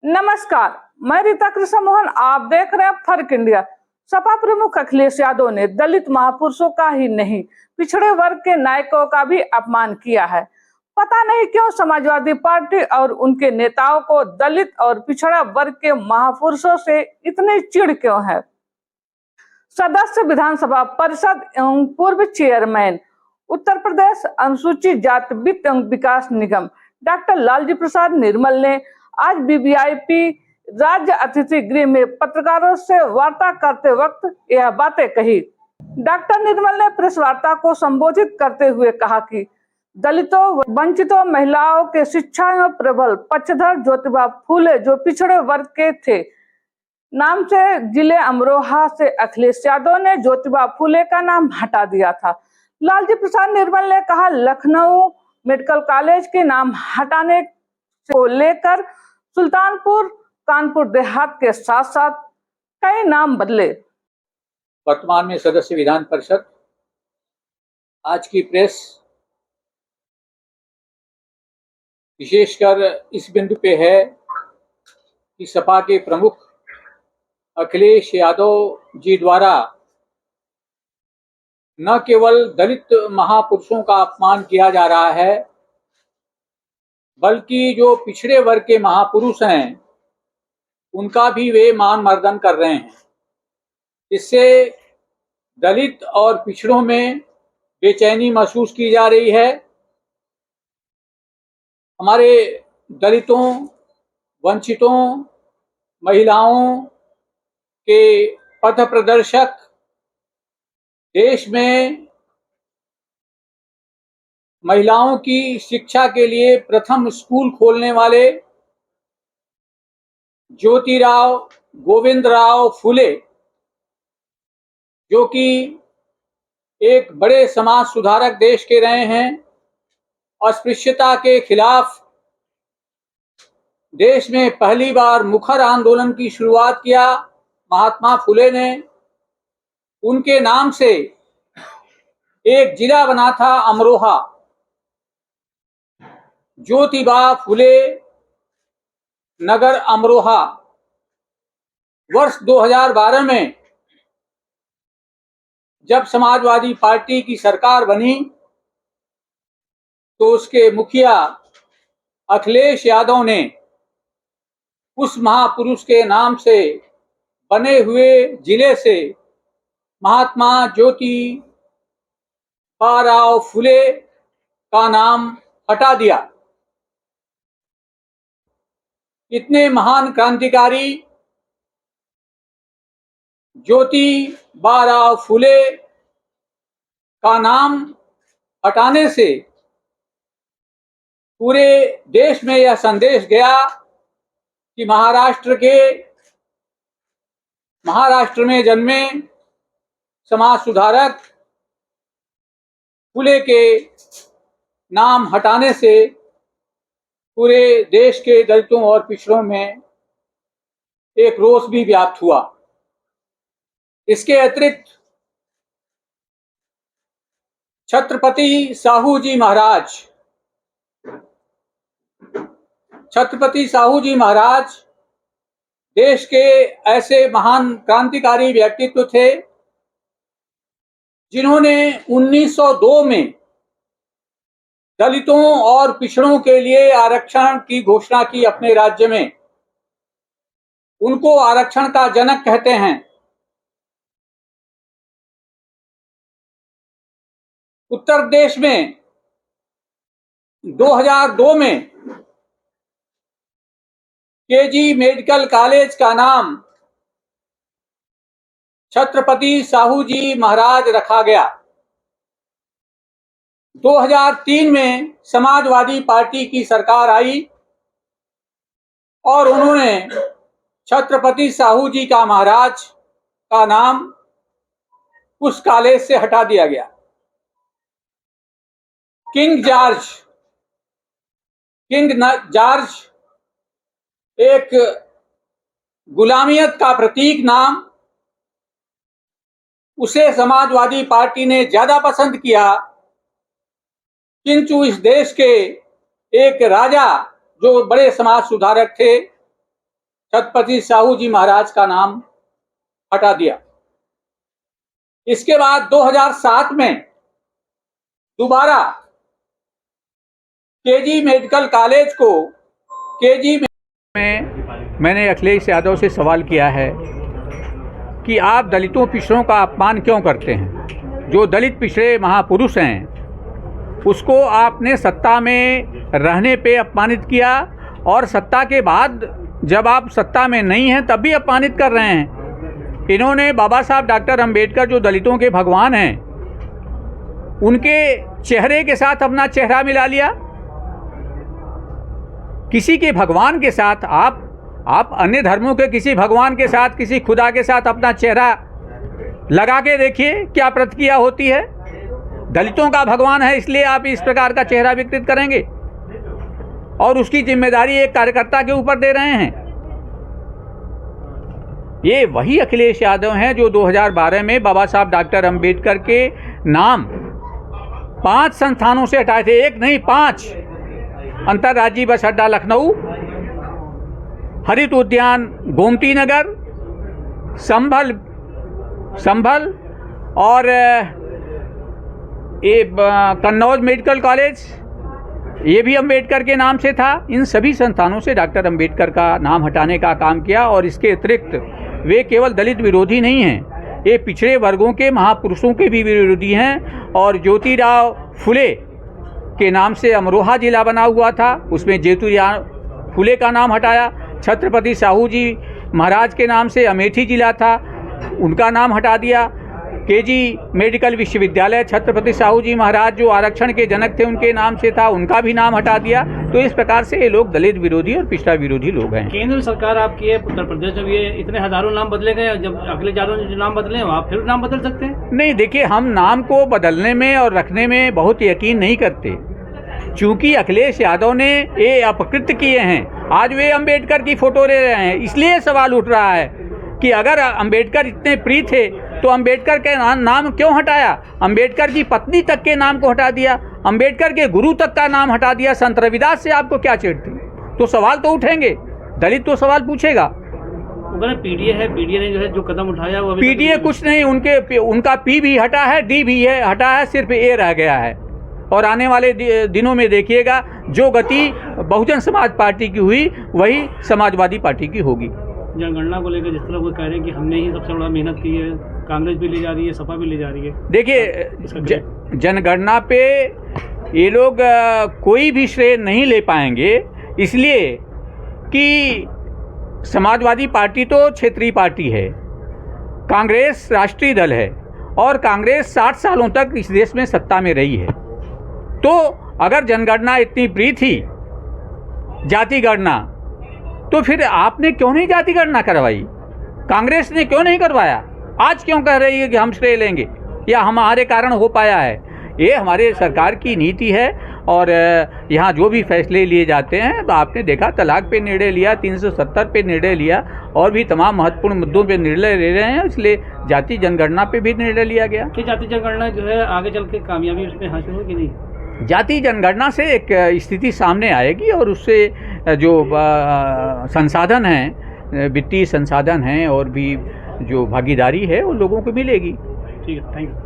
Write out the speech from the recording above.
नमस्कार, मैं रीता कृष्ण मोहन। आप देख रहे हैं फर्क इंडिया। सपा प्रमुख अखिलेश यादव ने दलित महापुरुषों का ही नहीं, पिछड़े वर्ग के नायकों का भी अपमान किया है। पता नहीं क्यों समाजवादी पार्टी और उनके नेताओं को दलित और पिछड़ा वर्ग के महापुरुषों से इतनी चिढ़ क्यों है। सदस्य विधानसभा परिषद एवं पूर्व चेयरमैन उत्तर प्रदेश अनुसूचित जाति वित्त एवं विकास निगम डॉक्टर लालजी प्रसाद निर्मल ने आज वीवीआईपी राज्य अतिथि गृह में पत्रकारों से वार्ता करते वक्त यह बातें कही। डॉक्टर निर्मल ने प्रेस वार्ता को संबोधित करते हुए कहा कि दलितों व वंचितों महिलाओं के शिक्षा एवं प्रबल पक्षधर ज्योतिबा फूले जो पिछड़े वर्ग के थे नाम से जिले अमरोहा से अखिलेश यादव ने ज्योतिबा फूले का नाम हटा दिया था। लालजी प्रसाद निर्मल ने कहा, लखनऊ मेडिकल कॉलेज के नाम हटाने को लेकर सुल्तानपुर कानपुर देहात के साथ साथ कई नाम बदले। वर्तमान में सदस्य विधान परिषद आज की प्रेस विशेषकर इस बिंदु पे है कि सपा के प्रमुख अखिलेश यादव जी द्वारा न केवल दलित महापुरुषों का अपमान किया जा रहा है, बल्कि जो पिछड़े वर्ग के महापुरुष हैं उनका भी वे मान मर्दन कर रहे हैं। इससे दलित और पिछड़ों में बेचैनी महसूस की जा रही है। हमारे दलितों, वंचितों, महिलाओं के पथ प्रदर्शक, देश में महिलाओं की शिक्षा के लिए प्रथम स्कूल खोलने वाले ज्योतिराव गोविंदराव फूले, जो कि एक बड़े समाज सुधारक देश के रहे हैं, अस्पृश्यता के खिलाफ देश में पहली बार मुखर आंदोलन की शुरुआत किया महात्मा फूले ने। उनके नाम से एक जिला बना था अमरोहा। ज्योतिबा फूले नगर अमरोहा वर्ष 2012 में जब समाजवादी पार्टी की सरकार बनी तो उसके मुखिया अखिलेश यादव ने उस महापुरुष के नाम से बने हुए जिले से महात्मा ज्योतिबा फूले का नाम हटा दिया। इतने महान क्रांतिकारी ज्योतिबा फूले का नाम हटाने से पूरे देश में यह संदेश गया कि महाराष्ट्र में जन्मे समाज सुधारक फूले के नाम हटाने से पूरे देश के दलितों और पिछड़ों में एक रोष भी व्याप्त हुआ। इसके अतिरिक्त छत्रपति साहू जी महाराज देश के ऐसे महान क्रांतिकारी व्यक्तित्व थे जिन्होंने 1902 में दलितों और पिछड़ों के लिए आरक्षण की घोषणा की अपने राज्य में। उनको आरक्षण का जनक कहते हैं। उत्तर प्रदेश में 2002 में केजी मेडिकल कॉलेज का नाम छत्रपति साहू जी महाराज रखा गया। 2003 में समाजवादी पार्टी की सरकार आई और उन्होंने छत्रपति साहू जी का महाराज का नाम उस कॉलेज से हटा दिया गया। किंग जॉर्ज एक गुलामियत का प्रतीक नाम, उसे समाजवादी पार्टी ने ज्यादा पसंद किया, किंतु इस देश के एक राजा जो बड़े समाज सुधारक थे छत्रपति साहू जी महाराज का नाम हटा दिया। इसके बाद 2007 में दोबारा केजी मेडिकल कॉलेज को केजी में मैंने अखिलेश यादव से सवाल किया है कि आप दलितों पिछड़ों का अपमान क्यों करते हैं। जो दलित पिछड़े महापुरुष हैं उसको आपने सत्ता में रहने पे अपमानित किया और सत्ता के बाद जब आप सत्ता में नहीं हैं तब भी अपमानित कर रहे हैं। इन्होंने बाबा साहब डॉक्टर अंबेडकर जो दलितों के भगवान हैं उनके चेहरे के साथ अपना चेहरा मिला लिया। किसी के भगवान के साथ आप अन्य धर्मों के किसी भगवान के साथ किसी खुदा के साथ अपना चेहरा लगा के देखिए क्या प्रतिक्रिया होती है। दलितों का भगवान है इसलिए आप इस प्रकार का चेहरा विकृत करेंगे और उसकी जिम्मेदारी एक कार्यकर्ता के ऊपर दे रहे हैं। ये वही अखिलेश यादव हैं जो 2012 में बाबा साहब डॉक्टर अंबेडकर के नाम 5 संस्थानों से हटाए थे। एक नहीं 5। अंतर्राज्यीय बस अड्डा लखनऊ, हरित उद्यान गोमती नगर, संभल और ये कन्नौज मेडिकल कॉलेज, ये भी अंबेडकर के नाम से था। इन सभी संस्थानों से डॉक्टर अंबेडकर का नाम हटाने का काम किया। और इसके अतिरिक्त वे केवल दलित विरोधी नहीं हैं, ये पिछड़े वर्गों के महापुरुषों के भी विरोधी हैं। और ज्योतिराव फुले के नाम से अमरोहा जिला बना हुआ था, उसमें ज्योतिराव फुले का नाम हटाया। छत्रपति साहू जी महाराज के नाम से अमेठी जिला था, उनका नाम हटा दिया। केजी मेडिकल विश्वविद्यालय छत्रपति साहू जी महाराज जो आरक्षण के जनक थे उनके नाम से था, उनका भी नाम हटा दिया। तो इस प्रकार से ये लोग दलित विरोधी और पिछड़ा विरोधी लोग हैं। केंद्र सरकार आपकी है, उत्तर प्रदेश में ये इतने हजारों नाम बदले गए, जब अखिलेश यादव ने जो नाम बदले आप फिर नाम बदल सकते हैं? नहीं, देखिए हम नाम को बदलने में और रखने में बहुत यकीन नहीं करते। चूंकि अखिलेश यादव ने ये अपकृत्य किए हैं, आज वे अंबेडकर की फोटो ले रहे हैं, इसलिए सवाल उठ रहा है कि अगर अंबेडकर इतने प्रिय थे तो अंबेडकर के नाम क्यों हटाया। अंबेडकर की पत्नी तक के नाम को हटा दिया, अंबेडकर के गुरु तक का नाम हटा दिया। संत रविदास से आपको क्या चिढ़ती? तो सवाल तो उठेंगे, दलित तो सवाल पूछेगा। पीडीए है, पीडीए ने जो है जो कदम उठाया वो पीडीए कुछ नहीं, उनका पी भी हटा है, डी भी है हटा है, सिर्फ ए रह गया है। और आने वाले दिनों में देखिएगा जो गति बहुजन समाज पार्टी की हुई वही समाजवादी पार्टी की होगी। जनगणना को लेकर जिस तरह वो कह रहे हैं कि हमने ही सबसे बड़ा मेहनत की है, कांग्रेस भी ले जा रही है, सपा भी ले जा रही है। देखिए जनगणना पे ये लोग कोई भी श्रेय नहीं ले पाएंगे, इसलिए कि समाजवादी पार्टी तो क्षेत्रीय पार्टी है, कांग्रेस राष्ट्रीय दल है और कांग्रेस 60 सालों तक इस देश में सत्ता में रही है। तो अगर जनगणना इतनी प्रिय थी, जाति गणना, तो फिर आपने क्यों नहीं जाति गणना करवाई? कांग्रेस ने क्यों नहीं करवाया? आज क्यों कह रही है कि हम श्रेय लेंगे या हमारे कारण हो पाया है? ये हमारे सरकार की नीति है। और यहाँ जो भी फैसले लिए जाते हैं, तो आपने देखा तलाक पे निर्णय लिया, 370 पे निर्णय लिया और भी तमाम महत्वपूर्ण मुद्दों पे निर्णय ले रहे हैं, इसलिए जाति जनगणना पे भी निर्णय लिया गया। कि जाति जनगणना जो है आगे चल के कामयाबी उसमें हासिल होगी नहीं? जाति जनगणना से एक स्थिति सामने आएगी और उससे जो संसाधन हैं, वित्तीय संसाधन हैं और भी जो भागीदारी है वो लोगों को मिलेगी। ठीक है, थैंक यू।